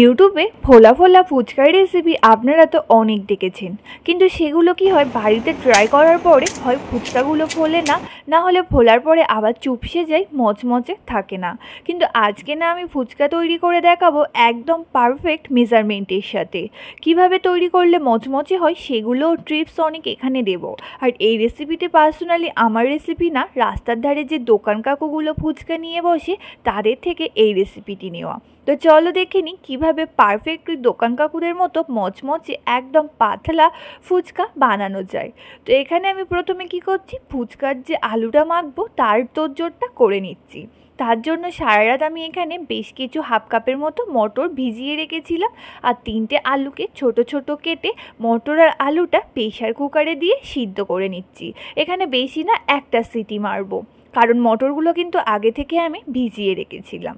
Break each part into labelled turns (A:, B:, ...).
A: ইউটিউবে ফোলা ফোলা ফুচকার রেসিপি আপনারা তো অনেক দেখেছেন, কিন্তু সেগুলো কি হয় বাড়িতে ট্রাই করার পরে হয় ফুচকাগুলো ফোলে না, না হলে ফোলার পরে আবার চুপসে যায়, মচমচে থাকে না। কিন্তু আজকে না আমি ফুচকা তৈরি করে দেখাবো একদম পারফেক্ট মেজারমেন্টের সাথে। কিভাবে তৈরি করলে মচমচে হয় সেগুলো টিপস অনেক এখানে দেবো। আর এই রেসিপিটি পার্সোনালি আমার রেসিপি না, রাস্তার ধারে যে দোকান কাকুগুলো ফুচকা নিয়ে বসে তাদের থেকে এই রেসিপিটি নেওয়া। তো চলো দেখে নিই কীভাবে পারফেক্টলি দোকান কাকুদের মতো মচমচে একদম পাতলা ফুচকা বানানো যায়। তো এখানে আমি প্রথমে কি করছি, ফুচকার যে আলুটা মাখবো তার তোড়জোড়টা করে নিচ্ছি। তার জন্য সারা রাত আমি এখানে বেশ কিছু হাফ কাপের মতো মটর ভিজিয়ে রেখেছিলাম, আর 3টে আলুকে ছোট ছোট কেটে মটর আর আলুটা প্রেসার কুকারে দিয়ে সিদ্ধ করে নিচ্ছি। এখানে বেশি না, একটা সিটি মারবো, কারণ মটরগুলো কিন্তু আগে থেকে আমি ভিজিয়ে রেখেছিলাম।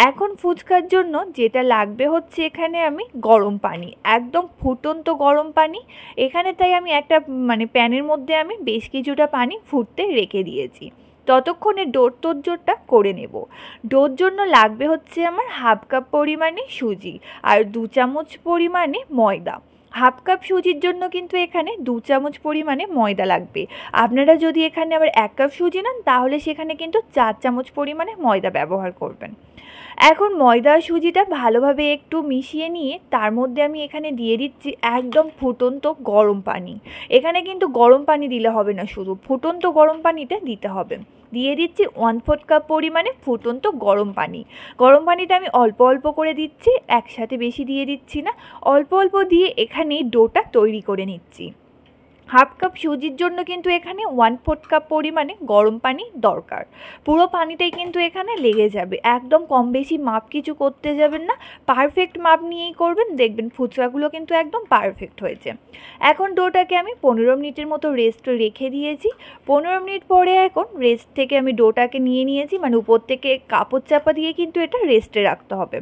A: এখন ফুচকার জন্য যেটা লাগবে হচ্ছে এখানে আমি গরম পানি, একদম ফুটন্ত গরম পানি এখানে। তাই আমি একটা প্যানের মধ্যে আমি বেশ কিছুটা পানি ফুটতে রেখে দিয়েছি। ততক্ষণে ডোর তোড়জোড়টা করে নেব। ডোর জন্য লাগবে হচ্ছে আমার হাফ কাপ পরিমাণে সুজি আর 2 চামচ পরিমাণে ময়দা। হাফ কাপ সুজির জন্য কিন্তু এখানে 2 চামচ পরিমাণে ময়দা লাগবে। আপনারা যদি এখানে আবার 1 কাপ সুজি নেন তাহলে সেখানে কিন্তু 4 চামচ পরিমাণে ময়দা ব্যবহার করবেন। এখন ময়দা আর সুজিটা ভালোভাবে একটু মিশিয়ে নিয়ে তার মধ্যে আমি এখানে দিয়ে দিচ্ছি একদম ফুটন্ত গরম পানি। এখানে কিন্তু গরম পানি দিলে হবে না, শুধু ফুটন্ত গরম পানিটা দিতে হবে। দিয়ে দিচ্ছি 1/4 কাপ পরিমাণে ফুটন্ত গরম পানি। গরম পানিটা আমি অল্প অল্প করে দিচ্ছি, একসাথে বেশি দিয়ে দিচ্ছি না, অল্প অল্প দিয়ে এখানে ডোটা তৈরি করে নিচ্ছি। হাফ কাপ সুজির জন্য কিন্তু এখানে 1/4 কাপ পরিমাণে গরম পানি দরকার। পুরো পানিটাই কিন্তু এখানে লেগে যাবে, একদম কম বেশি মাপ কিছু করতে যাবেন না, পারফেক্ট মাপ নিয়েই করবেন, দেখবেন ফুচকাগুলো কিন্তু একদম পারফেক্ট হয়েছে। এখন ডোটাকে আমি 15 মিনিটের মতো রেস্ট রেখে দিয়েছি। 15 মিনিট পরে এখন রেস্ট থেকে আমি ডোটাকে নিয়ে নিয়েছি, উপর থেকে কাপড় চাপা দিয়ে কিন্তু এটা রেস্টে রাখতে হবে।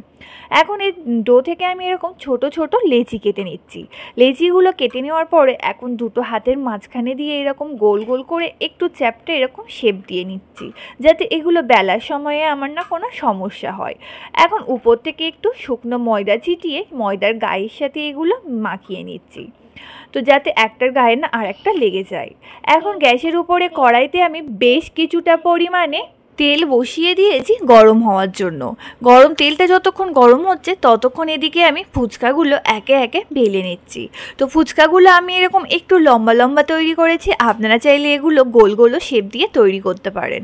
A: এখন এই ডো থেকে আমি এরকম ছোট ছোট লেচি কেটে নিচ্ছি। লেচিগুলো কেটে নেওয়ার পরে এখন দুটো হাতের মাঝখানে দিয়ে এরকম গোল গোল করে একটু চ্যাপটে এরকম শেপ দিয়ে নিচ্ছি, যাতে এগুলো বেলার সময়ে আমার না কোনো সমস্যা হয়। এখন উপর থেকে একটু শুকনো ময়দা ছিটিয়ে ময়দার গায়ের সাথে এগুলো মাখিয়ে নিচ্ছি, তো যাতে একটার গায়ে না আর একটা লেগে যায়। এখন গ্যাসের উপরে কড়াইতে আমি বেশ কিছুটা পরিমাণে তেল বসিয়ে দিয়েছি গরম হওয়ার জন্য। গরম তেলটা যতক্ষণ গরম হচ্ছে ততক্ষণ এদিকে আমি ফুচকাগুলো একে একে বেলে নিচ্ছি। তো ফুচকাগুলো আমি এরকম একটু লম্বা লম্বা তৈরি করেছি, আপনারা চাইলে এগুলো গোল গোল শেপ দিয়ে তৈরি করতে পারেন।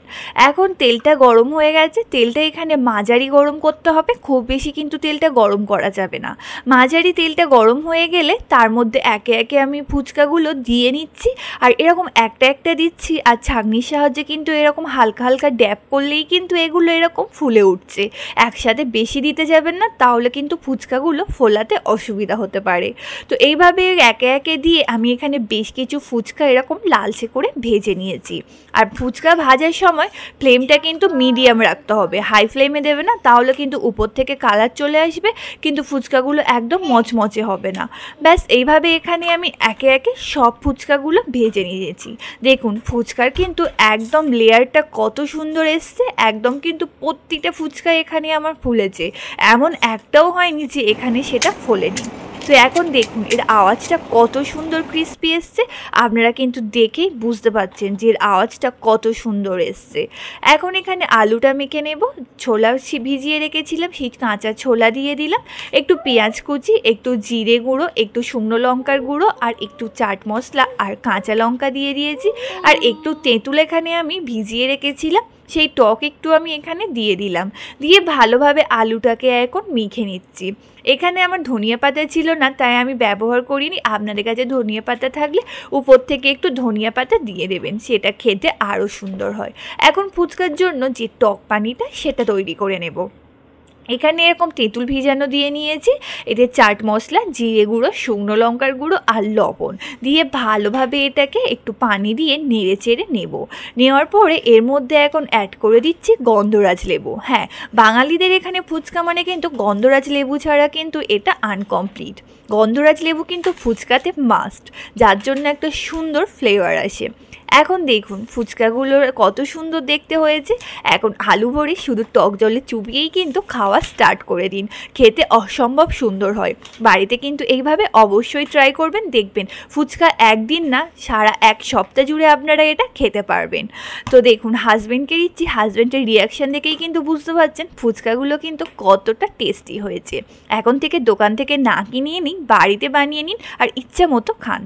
A: এখন তেলটা গরম হয়ে গেছে, তেলটা এখানে মাঝারি গরম করতে হবে, খুব বেশি কিন্তু তেলটা গরম করা যাবে না। মাঝারি তেলটা গরম হয়ে গেলে তার মধ্যে একে একে আমি ফুচকাগুলো দিয়ে নিচ্ছি, আর এরকম একটা একটা দিচ্ছি, আর ছাঁকনির সাহায্যে কিন্তু এরকম হালকা হালকা ড্যাপ করলেই কিন্তু এগুলো এরকম ফুলে উঠছে। একসাথে বেশি দিতে যাবেন না, তাহলে কিন্তু ফুচকাগুলো ফোলাতে অসুবিধা হতে পারে। তো এইভাবে একে একে দিয়ে আমি এখানে বেশ কিছু ফুচকা এরকম লালচে করে ভেজে নিয়েছি। আর ফুচকা ভাজার সময় ফ্লেমটা কিন্তু মিডিয়াম রাখতে হবে, হাই ফ্লেমে দেবে না, তাহলে কিন্তু উপর থেকে কালার চলে আসবে, কিন্তু ফুচকাগুলো একদম মচমচে হবে না। ব্যাস এইভাবে এখানে আমি একে একে সব ফুচকাগুলো ভেজে নিয়েছি। দেখুন ফুচকার কিন্তু একদম লেয়ারটা কত সুন্দর এসছে, একদম কিন্তু প্রতিটা ফুচকা এখানে আমার ফুলেছে, এমন একটাও হয়নি যে এখানে সেটা ফোলেনি। তো এখন দেখুন এর আওয়াজটা কত সুন্দর ক্রিস্পি এসছে, আপনারা কিন্তু দেখেই বুঝতে পারছেন যে এর আওয়াজটা কত সুন্দর এসছে। এখন এখানে আলুটা মেখে নেব। ছোলা ভিজিয়ে রেখেছিলাম, সেই কাঁচা ছোলা দিয়ে দিলাম, একটু পেঁয়াজ কুচি, একটু জিরে গুঁড়ো, একটু শুকনো লঙ্কার গুঁড়ো, আর একটু চাট মশলা আর কাঁচা লঙ্কা দিয়ে দিয়েছি, আর একটু তেঁতুল এখানে আমি ভিজিয়ে রেখেছিলাম, সেই টক একটু আমি এখানে দিয়ে দিলাম। দিয়ে ভালোভাবে আলুটাকে এখন মেখে নিচ্ছি। এখানে আমার ধনিয়া পাতা ছিল না, তাই আমি ব্যবহার করিনি। আপনাদের কাছে ধনিয়া পাতা থাকলে উপর থেকে একটু ধনিয়া পাতা দিয়ে দেবেন, সেটা খেতে আরও সুন্দর হয়। এখন ফুচকার জন্য যে টক পানিটা সেটা তৈরি করে নেব। এখানে এরকম তেঁতুল ভিজানো দিয়ে নিয়েছি, এতে চাট মশলা, জিরে গুঁড়ো, শুকনো লঙ্কার গুঁড়ো আর লবণ দিয়ে ভালোভাবে এটাকে একটু পানি দিয়ে নেড়ে চেড়ে নেব। নেওয়ার পরে এর মধ্যে এখন অ্যাড করে দিচ্ছি গন্ধরাজ লেবু। হ্যাঁ, বাঙালিদের এখানে ফুচকা মানে কিন্তু গন্ধরাজ লেবু ছাড়া কিন্তু এটা আনকমপ্লিট। গন্ধরাজ লেবু কিন্তু ফুচকাতে মাস্ট, যার জন্য একটা সুন্দর ফ্লেভার আসে। এখন দেখুন ফুচকাগুলোর কত সুন্দর দেখতে হয়েছে। এখন আলু ভরে শুধু টক জলে চুবিয়েই কিন্তু খাওয়া স্টার্ট করে দিন, খেতে অসম্ভব সুন্দর হয়। বাড়িতে কিন্তু এইভাবে অবশ্যই ট্রাই করবেন, দেখবেন ফুচকা একদিন না সারা এক সপ্তাহ জুড়ে আপনারা এটা খেতে পারবেন। তো দেখুন হাজব্যান্ডকে দিচ্ছি, হাজব্যান্ডের রিয়াকশান দেখেই কিন্তু বুঝতে পারছেন ফুচকাগুলো কিন্তু কতটা টেস্টি হয়েছে। এখন থেকে দোকান থেকে না কিনিয়ে নিন, বাড়িতে বানিয়ে নিন আর ইচ্ছা মতো খান।